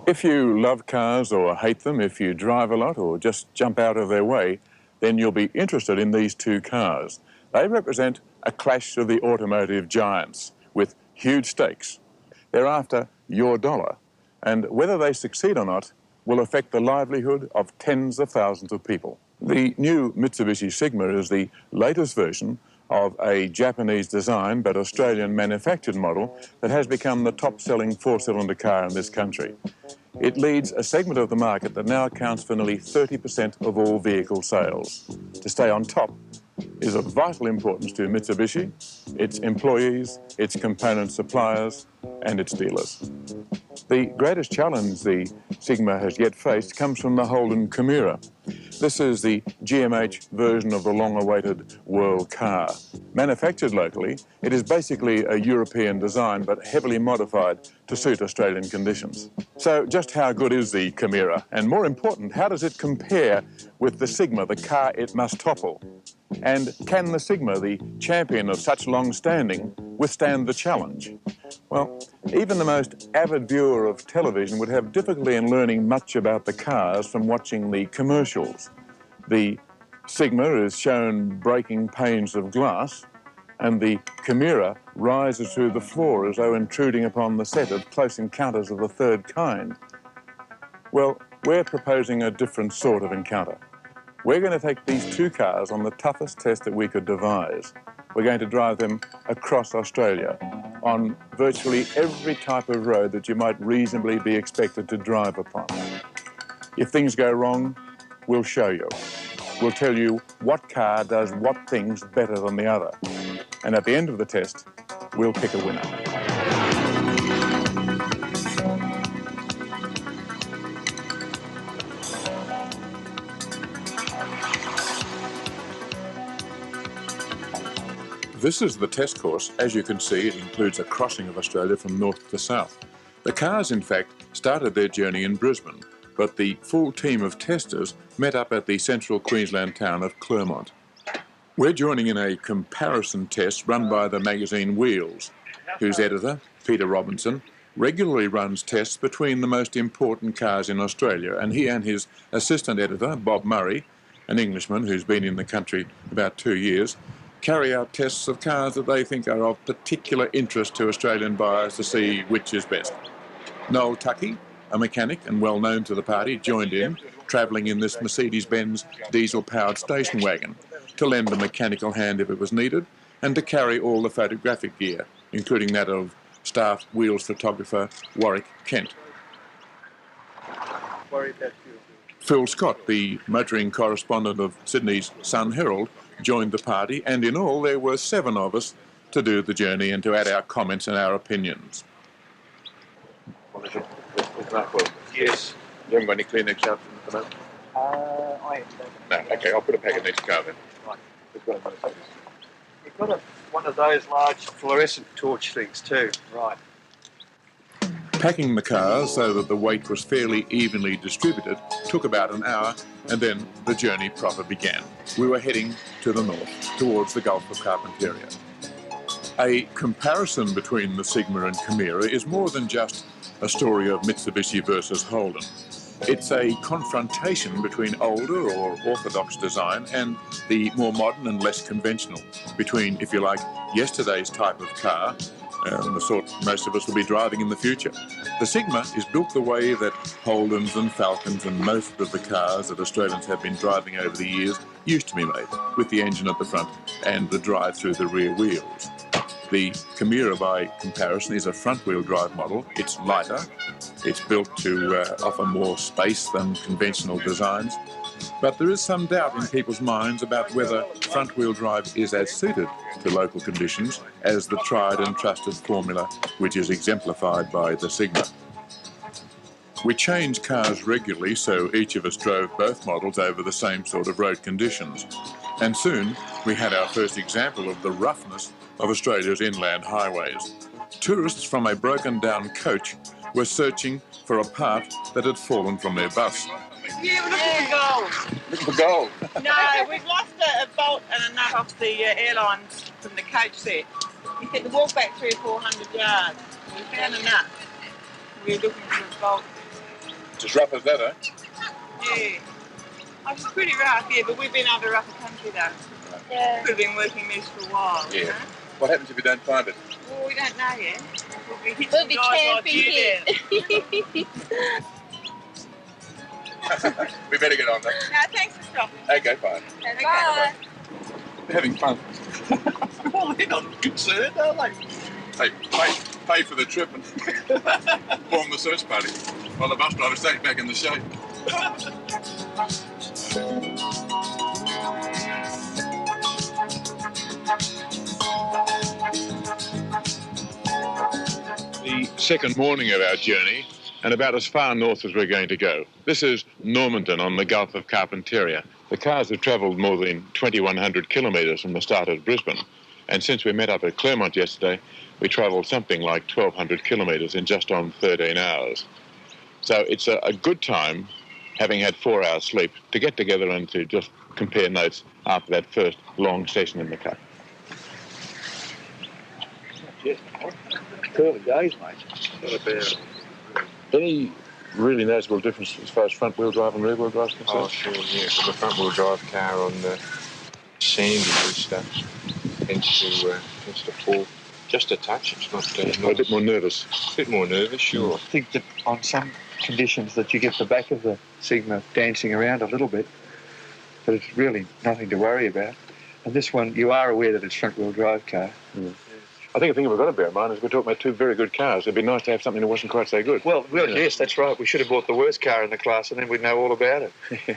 If you love cars or hate them, if you drive a lot or just jump out of their way, then you'll be interested in these two cars. They represent a clash of the automotive giants with huge stakes. They're after your dollar, and whether they succeed or not will affect the livelihood of tens of thousands of people. The new Mitsubishi Sigma is the latest version of a Japanese design but Australian manufactured model that has become the top-selling four-cylinder car in this country. It leads a segment of the market that now accounts for nearly 30% of all vehicle sales. To stay on top is of vital importance to Mitsubishi, its employees, its component suppliers, and its dealers. The greatest challenge the Sigma has yet faced comes from the Holden Camira. This is the GMH version of the long-awaited world car. Manufactured locally, it is basically a European design but heavily modified to suit Australian conditions. So just how good is the Camira? And more important, how does it compare with the Sigma, the car it must topple? And can the Sigma, the champion of such long standing, withstand the challenge? Well, even the most avid viewer of television would have difficulty in learning much about the cars from watching the commercials. The Sigma is shown breaking panes of glass, and the Camira rises through the floor as though intruding upon the set of Close Encounters of the Third Kind. Well, we're proposing a different sort of encounter. We're going to take these two cars on the toughest test that we could devise. We're going to drive them across Australia on virtually every type of road that you might reasonably be expected to drive upon. If things go wrong, we'll show you. We'll tell you what car does what things better than the other. And at the end of the test, we'll pick a winner. This is the test course. As you can see, it includes a crossing of Australia from north to south. The cars, in fact, started their journey in Brisbane, but the full team of testers met up at the central Queensland town of Clermont. We're joining in a comparison test run by the magazine Wheels, whose editor, Peter Robinson, regularly runs tests between the most important cars in Australia, and he and his assistant editor, Bob Murray, an Englishman who's been in the country about 2 years, carry out tests of cars that they think are of particular interest to Australian buyers to see which is best. Noel Tuckey, a mechanic and well known to the party, joined in, travelling in this Mercedes-Benz diesel-powered station wagon, to lend a mechanical hand if it was needed, and to carry all the photographic gear, including that of staff Wheels photographer Warwick Kent. Phil Scott, the motoring correspondent of Sydney's Sun Herald, joined the party, and in all there were 7 of us to do the journey and to add our comments and our opinions. Yes. You haven't got any Kleenex out at the moment? I No, okay, I'll put a packet next car then. Right. You've got one of those large fluorescent torch things too. Right. Packing the cars so that the weight was fairly evenly distributed took about an hour, and then the journey proper began. We were heading to the north, towards the Gulf of Carpentaria. A comparison between the Sigma and Camira is more than just a story of Mitsubishi versus Holden. It's a confrontation between older or orthodox design and the more modern and less conventional, between, if you like, yesterday's type of car and the sort most of us will be driving in the future. The Sigma is built the way that Holdens and Falcons and most of the cars that Australians have been driving over the years used to be made, with the engine at the front and the drive through the rear wheels. The Camira, by comparison, is a front-wheel drive model. It's lighter. It's built to offer more space than conventional designs. But there is some doubt in people's minds about whether front-wheel drive is as suited to local conditions as the tried and trusted formula which is exemplified by the Sigma. We changed cars regularly, so each of us drove both models over the same sort of road conditions. And soon we had our first example of the roughness of Australia's inland highways. Tourists from a broken-down coach were searching for a part that had fallen from their bus. Yeah, we're looking for gold. Looking for gold? No, we've lost a bolt and a nut off the airlines from the coach set. You had to walk back 300 or 400 yards. We found a nut. We were looking for a bolt. It's as rough as that, eh? Yeah. Oh, it's pretty rough, yeah, but we've been over rougher country though. Yeah. We've been working this for a while, Yeah. you know? What happens if you don't find it? Well, we don't know yet. We'll be, We'll be camping here. We better get on that. No, thanks for stopping. Okay, fine. Okay, Bye. We're having fun. Well, they're not concerned, are they? Hey, pay for the trip and form the search party while the bus driver stays back in the shade. The second morning of our journey, and about as far north as we're going to go. This is Normanton on the Gulf of Carpentaria. The cars have travelled more than 2,100 kilometres from the start of Brisbane, and since we met up at Claremont yesterday, we travelled something like 1,200 kilometres in just on 13 hours. So it's a good time, having had 4 hours sleep, to get together and to just compare notes after that first long session in the car. Yes, early days, mate. Any really noticeable difference as far as front-wheel drive and rear-wheel drive is concerned? Oh, sure, yeah. From a front-wheel drive car on the sandy stuff tends to fall just a touch. It's not A bit more nervous. A bit more nervous, sure. I think that on some conditions that you get the back of the Sigma dancing around a little bit, but it's really nothing to worry about. And this one, you are aware that it's front-wheel drive car. Mm. I think the thing we've got to bear in mind is we're talking about two very good cars. It'd be nice to have something that wasn't quite so good. Well, yes, that's right. We should have bought the worst car in the class and then we'd know all about it.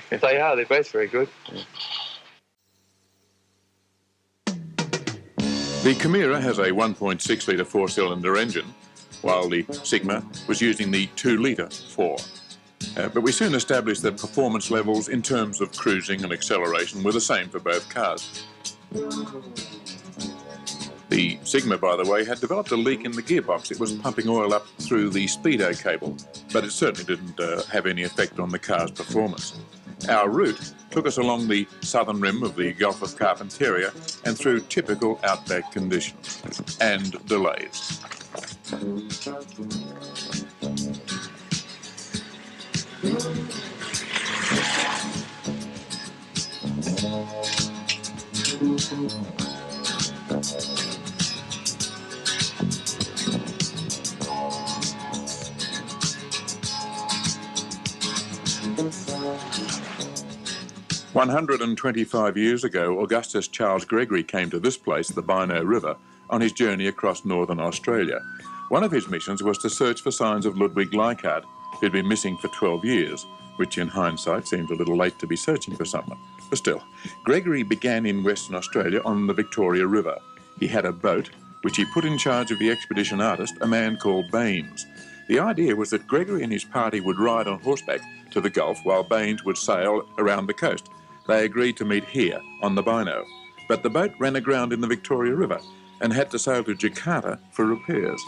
They're both very good. Yeah. The Camira has a 1.6-litre four-cylinder engine, while the Sigma was using the 2-litre 4. But we soon established that performance levels in terms of cruising and acceleration were the same for both cars. The Sigma, by the way, had developed a leak in the gearbox. It was pumping oil up through the speedo cable, but it certainly didn't have any effect on the car's performance. Our route took us along the southern rim of the Gulf of Carpentaria and through typical outback conditions and delays. One 125 years ago, Augustus Charles Gregory came to this place, the Bino River, on his journey across northern Australia. One of his missions was to search for signs of Ludwig Leichhardt, who'd been missing for 12 years, which in hindsight seems a little late to be searching for someone. But still, Gregory began in Western Australia on the Victoria River. He had a boat, which he put in charge of the expedition artist, a man called Baines. The idea was that Gregory and his party would ride on horseback to the Gulf while Baines would sail around the coast. They agreed to meet here on the Bino, but the boat ran aground in the Victoria River and had to sail to Jakarta for repairs.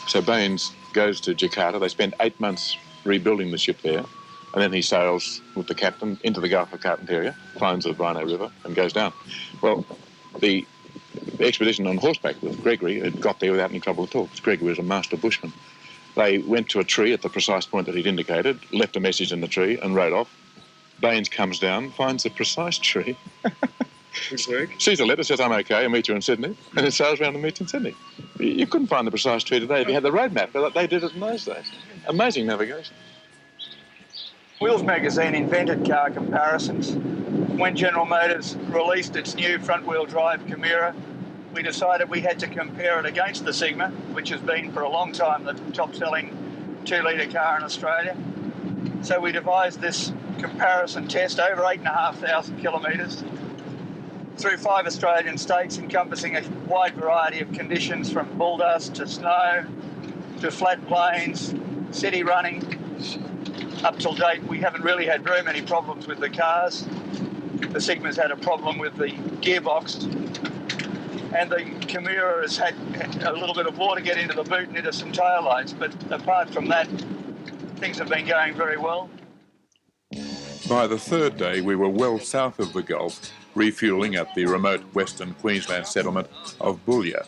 So Baines goes to Jakarta. They spend 8 months rebuilding the ship there, and then he sails with the captain into the Gulf of Carpentaria, finds the Bino River, and goes down. Well, the expedition on horseback with Gregory had got there without any trouble at all, because Gregory was a master bushman. They went to a tree at the precise point that he'd indicated, left a message in the tree, and rode off. Baines comes down, finds the precise tree, sees a letter, says, "I'm okay, I'll meet you in Sydney," and it sails around and meets in Sydney. You couldn't find the precise tree today if you had the road map, but they did it in those days. Amazing navigation. Wheels magazine invented car comparisons. When General Motors released its new front-wheel drive Camira, we decided we had to compare it against the Sigma, which has been for a long time the top-selling 2-litre car in Australia. So we devised this comparison test over 8,500 kilometres through 5 Australian states, encompassing a wide variety of conditions from bull dust to snow to flat plains, city running. Up till date, we haven't really had very many problems with the cars. The Sigma's had a problem with the gearbox, and the Camira has had a little bit of water get into the boot and into some taillights, but apart from that, things have been going very well. By the third day, we were well south of the Gulf, refuelling at the remote Western Queensland settlement of Boulia.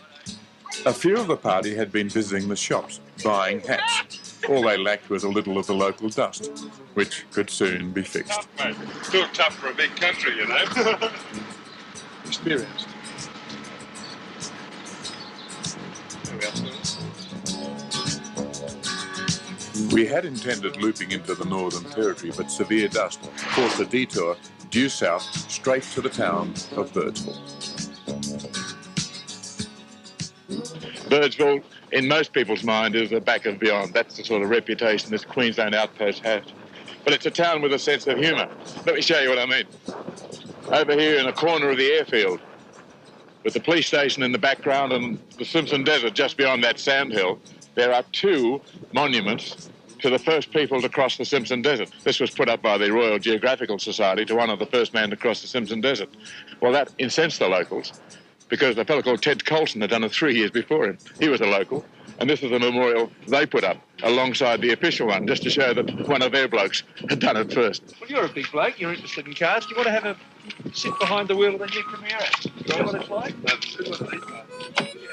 A few of the party had been visiting the shops, buying hats. All they lacked was a little of the local dust, which could soon be fixed. Tough, mate. Still tough for a big country, you know. Experienced. There we are, sir. We had intended looping into the Northern Territory, but severe dust forced a detour due south straight to the town of Birdsville. Birdsville, in most people's mind, is the back of beyond. That's the sort of reputation this Queensland outpost has. But it's a town with a sense of humour. Let me show you what I mean. Over here in a corner of the airfield, with the police station in the background and the Simpson Desert just beyond that sandhill, there are two monuments to the first people to cross the Simpson Desert. This was put up by the Royal Geographical Society to honour the first man to cross the Simpson Desert. Well, that incensed the locals, because a fellow called Ted Colson had done it 3 years before him. He was a local, and this is a memorial they put up alongside the official one, just to show that one of their blokes had done it first. Well, you're a big bloke. You're interested in cars. Do you want to have a sit behind the wheel of a new Camira? Do you know what it's like?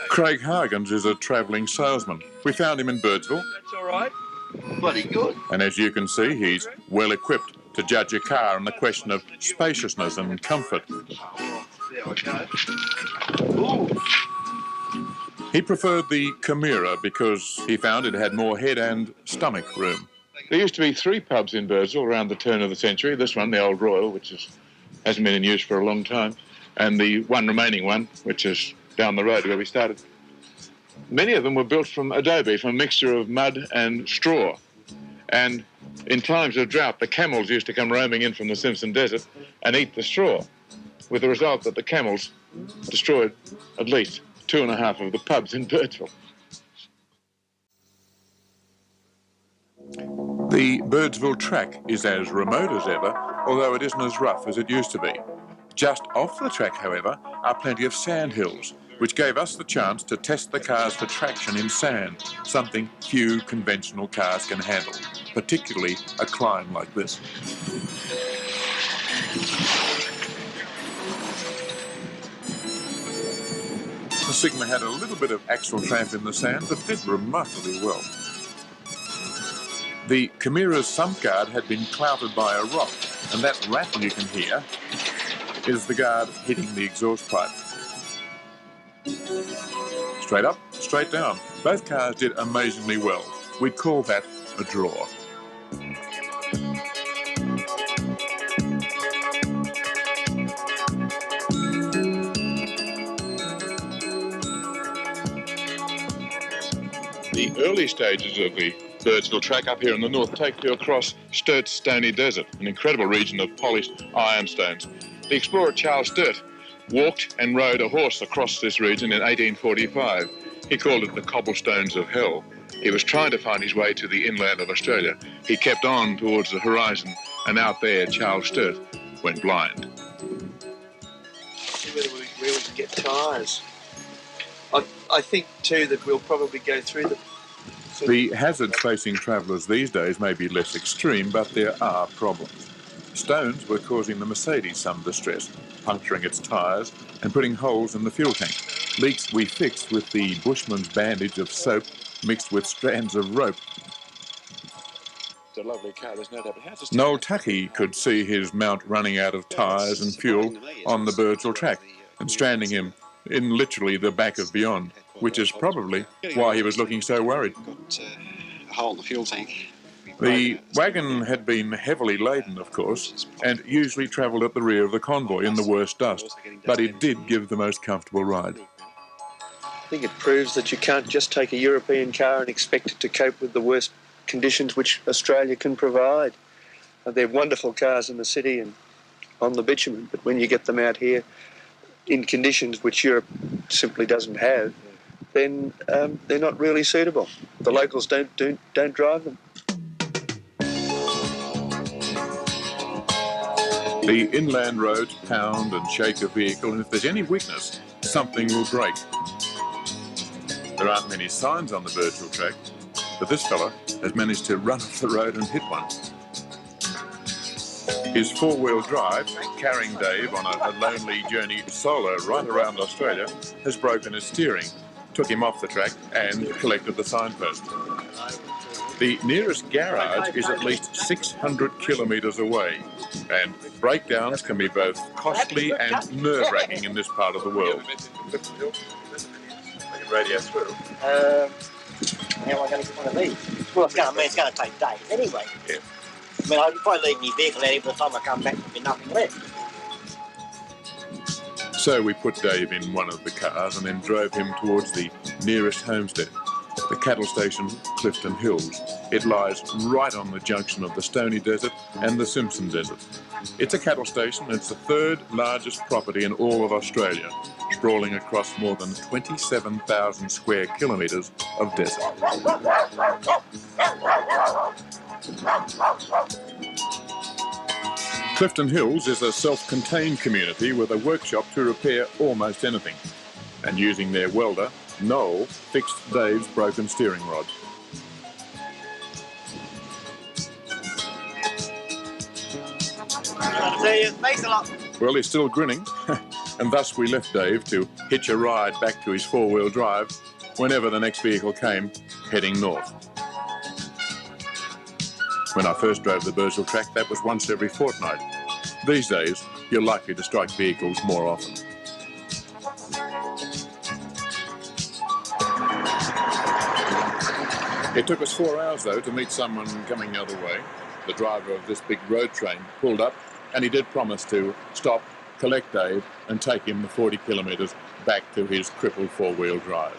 Craig Hargens is a travelling salesman. We found him in Birdsville. That's all right. Bloody good. And as you can see, he's well equipped to judge a car on the question of spaciousness and comfort. There we go. Ooh. He preferred the Camira because he found it had more head and stomach room. There used to be 3 pubs in Birdsville around the turn of the century. This one, the Old Royal, which hasn't been in use for a long time, and the one remaining one, which is down the road where we started. Many of them were built from adobe, from a mixture of mud and straw. And in times of drought, the camels used to come roaming in from the Simpson Desert and eat the straw, with the result that the camels destroyed at least 2.5 of the pubs in Birdsville. The Birdsville track is as remote as ever, although it isn't as rough as it used to be. Just off the track, however, are plenty of sand hills, which gave us the chance to test the cars for traction in sand, something few conventional cars can handle, particularly a climb like this. The Sigma had a little bit of axle tramp in the sand, but did remarkably well. The Camira's sump guard had been clouted by a rock, and that rattle you can hear is the guard hitting the exhaust pipe. Straight up, straight down. Both cars did amazingly well. We'd call that a draw. The early stages of the Birdsville track up here in the north take you across Sturt's Stony Desert, an incredible region of polished ironstones. The explorer Charles Sturt walked and rode a horse across this region in 1845. He called it the cobblestones of hell. He was trying to find his way to the inland of Australia. He kept on towards the horizon, and out there Charles Sturt went blind. Whether we really get tyres. I think too that we'll probably go through The hazards facing travellers these days may be less extreme, but there are problems. Stones were causing the Mercedes some distress, puncturing its tyres and putting holes in the fuel tank. Leaks we fixed with the bushman's bandage of soap mixed with strands of rope. It's a lovely car, there's no doubt. But how's this Noel Tuckey could see his mount running out of tyres and fuel on the Birdsville track and stranding him in literally the back of beyond, which is probably why he was looking so worried. Got a hole in the fuel tank. The wagon had been heavily laden, of course, and usually travelled at the rear of the convoy in the worst dust, but it did give the most comfortable ride. I think it proves that you can't just take a European car and expect it to cope with the worst conditions which Australia can provide. They're wonderful cars in the city and on the bitumen, but when you get them out here in conditions which Europe simply doesn't have, then they're not really suitable. The locals don't drive them. The inland roads pound and shake a vehicle, and if there's any weakness, something will break. There aren't many signs on the Birdsville track, but this fella has managed to run off the road and hit one. His four-wheel drive, carrying Dave on a lonely journey solo right around Australia, has broken his steering, took him off the track and collected the signpost. The nearest garage is at least 600 kilometres away, and breakdowns can be both costly and nerve-wracking in this part of the world. Radio through. How am I going to get one of these? Well, it's going to take days anyway. Yeah. I mean, I'll probably leave my vehicle out here by the time I come back, there'll be nothing left. So we put Dave in one of the cars and then drove him towards the nearest homestead, the cattle station Clifton Hills. It lies right on the junction of the Stony Desert and the Simpson Desert. It's a cattle station. It's the third largest property in all of Australia, sprawling across more than 27,000 square kilometres of desert. Clifton Hills is a self-contained community with a workshop to repair almost anything. And using their welder, Noel fixed Dave's broken steering rod. Thanks a lot. Well, he's still grinning, and thus we left Dave to hitch a ride back to his four-wheel drive whenever the next vehicle came, heading north. When I first drove the Birdsville track, that was once every fortnight. These days, you're likely to strike vehicles more often. It took us 4 hours, though, to meet someone coming the other way. The driver of this big road train pulled up, and he did promise to stop, collect Dave, and take him the 40 kilometres back to his crippled four-wheel drive.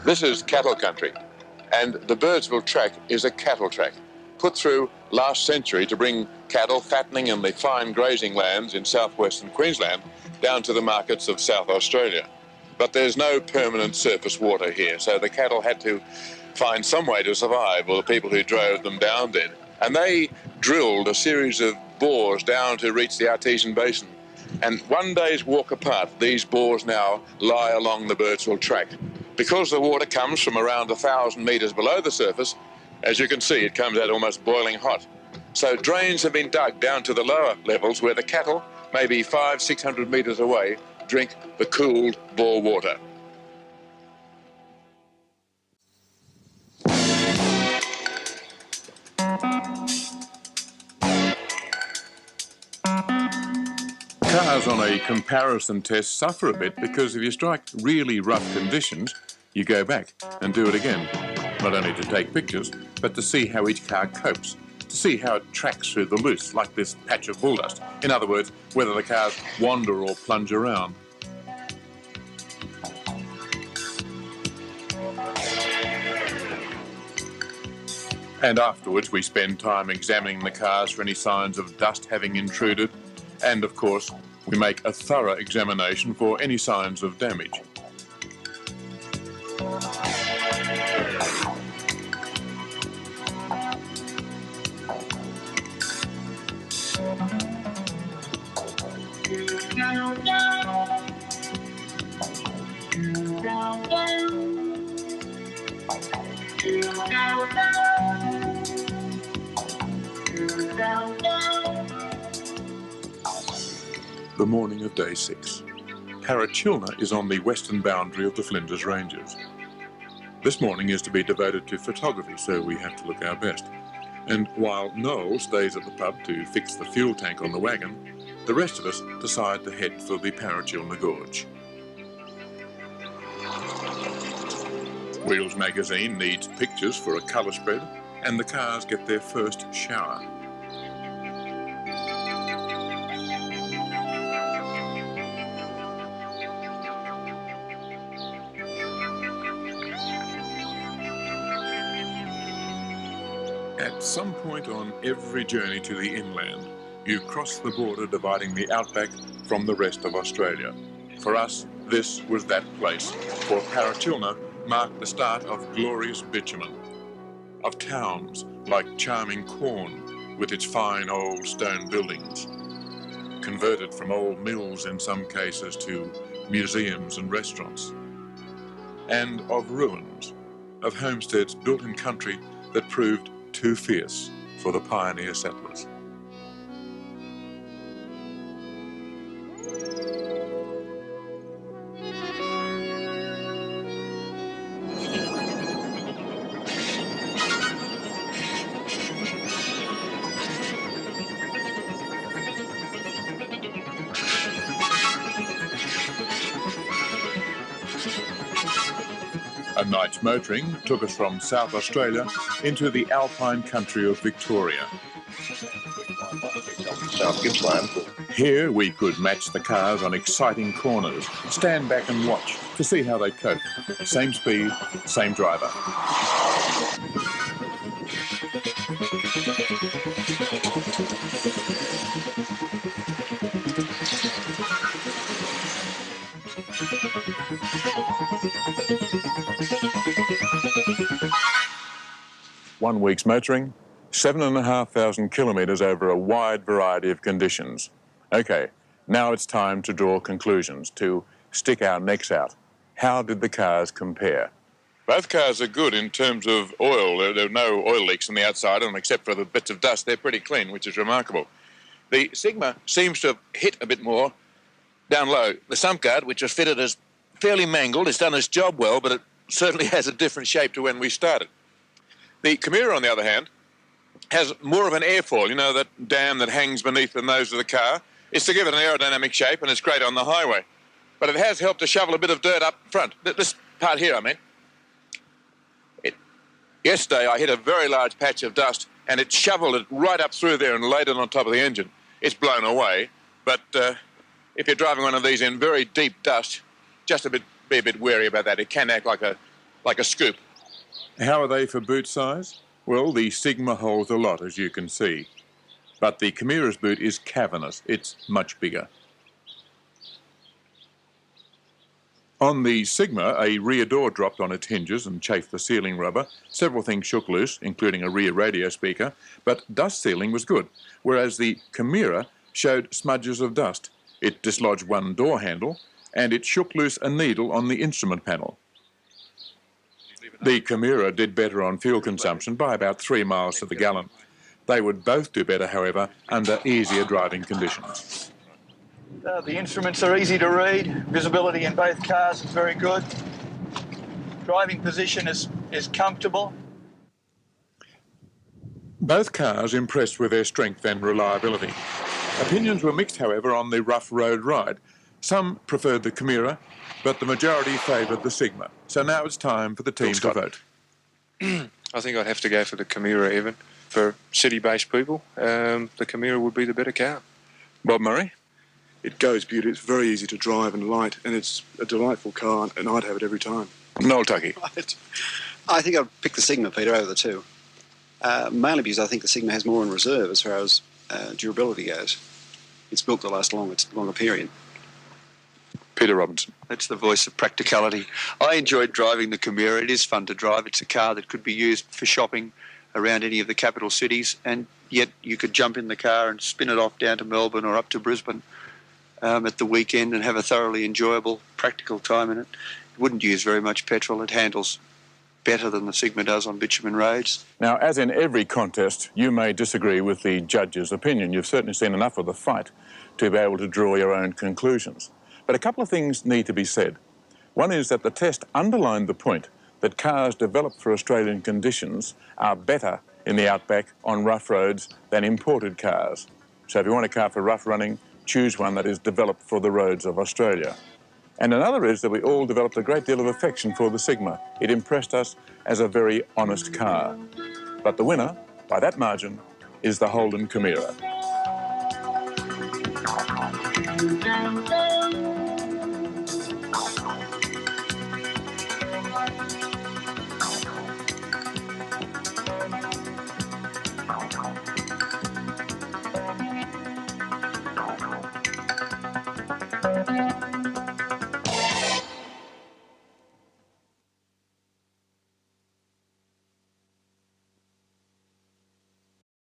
This is cattle country, and the Birdsville track is a cattle track, put through last century to bring cattle fattening in the fine grazing lands in southwestern Queensland down to the markets of South Australia. But there's no permanent surface water here, so the cattle had to find some way to survive, or the people who drove them down did. And they drilled a series of bores down to reach the Artesian Basin. And one day's walk apart, these bores now lie along the Birdsville track. Because the water comes from around 1,000 metres below the surface, as you can see, it comes out almost boiling hot. So drains have been dug down to the lower levels where the cattle, maybe 500-600 metres away, drink the cooled bore water. Cars on a comparison test suffer a bit because if you strike really rough conditions, you go back and do it again. Not only to take pictures, but to see how each car copes, to see how it tracks through the loose, like this patch of bull dust. In other words, whether the cars wander or plunge around. And afterwards, we spend time examining the cars for any signs of dust having intruded. And of course, we make a thorough examination for any signs of damage. The morning of day 6. Parachilna is on the western boundary of the Flinders Ranges. This morning is to be devoted to photography, so we have to look our best. And while Noel stays at the pub to fix the fuel tank on the wagon, the rest of us decide to head for the Parachilna Gorge. Wheels magazine needs pictures for a colour spread, and the cars get their first shower. At some point on every journey to the inland, you cross the border dividing the outback from the rest of Australia. For us, this was that place, for Parachilna marked the start of glorious bitumen, of towns like charming Corn with its fine old stone buildings, converted from old mills in some cases to museums and restaurants, and of ruins, of homesteads built in country that proved too fierce for the pioneer settlers. A night's motoring took us from South Australia into the alpine country of Victoria. South Gippsland. Here we could match the cars on exciting corners, stand back and watch to see how they cope. Same speed, same driver. One week's motoring, 7,500 kilometres over a wide variety of conditions. OK, now it's time to draw conclusions, to stick our necks out. How did the cars compare? Both cars are good in terms of oil. There are no oil leaks on the outside, and except for the bits of dust, they're pretty clean, which is remarkable. The Sigma seems to have hit a bit more down low. The sump guard, which was fitted as fairly mangled, it's done its job well, but it certainly has a different shape to when we started. The Camira, on the other hand, has more of an airfoil, you know, that dam that hangs beneath the nose of the car. It's to give it an aerodynamic shape, and it's great on the highway. But it has helped to shovel a bit of dirt up front. This part here, I mean. Yesterday, I hit a very large patch of dust, and it shoveled it right up through there and laid it on top of the engine. It's blown away, but if you're driving one of these in very deep dust, just be a bit wary about that. It can act like a scoop. How are they for boot size? Well, the Sigma holds a lot, as you can see. But the Camira's boot is cavernous. It's much bigger. On the Sigma, a rear door dropped on its hinges and chafed the ceiling rubber. Several things shook loose, including a rear radio speaker, but dust sealing was good, whereas the Camira showed smudges of dust. It dislodged one door handle, and it shook loose a needle on the instrument panel. The Camira did better on fuel consumption by about 3 miles to the gallon. They would both do better, however, under easier driving conditions. The instruments are easy to read. Visibility in both cars is very good. Driving position is comfortable. Both cars impressed with their strength and reliability. Opinions were mixed, however, on the rough road ride. Some preferred the Camira, but the majority favoured the Sigma. So now it's time for the team to vote. I think I'd have to go for the Camira, Evan. For city-based people, the Camira would be the better car. Bob Murray? It goes beauty. It's very easy to drive and light, and it's a delightful car, and I'd have it every time. Noel Tuckey? I think I'd pick the Sigma, Peter, over the two. Mainly because I think the Sigma has more in reserve as far as durability goes. It's built to last a longer period. Peter Robinson? That's the voice of practicality. I enjoyed driving the Camira. It is fun to drive. It's a car that could be used for shopping around any of the capital cities, and yet you could jump in the car and spin it off down to Melbourne or up to Brisbane at the weekend and have a thoroughly enjoyable, practical time in it. It wouldn't use very much petrol. It handles better than the Sigma does on bitumen roads. Now, as in every contest, you may disagree with the judge's opinion. You've certainly seen enough of the fight to be able to draw your own conclusions. But a couple of things need to be said. One is that the test underlined the point that cars developed for Australian conditions are better in the outback on rough roads than imported cars. So if you want a car for rough running, choose one that is developed for the roads of Australia. And another is that we all developed a great deal of affection for the Sigma. It impressed us as a very honest car. But the winner, by that margin, is the Holden Camira.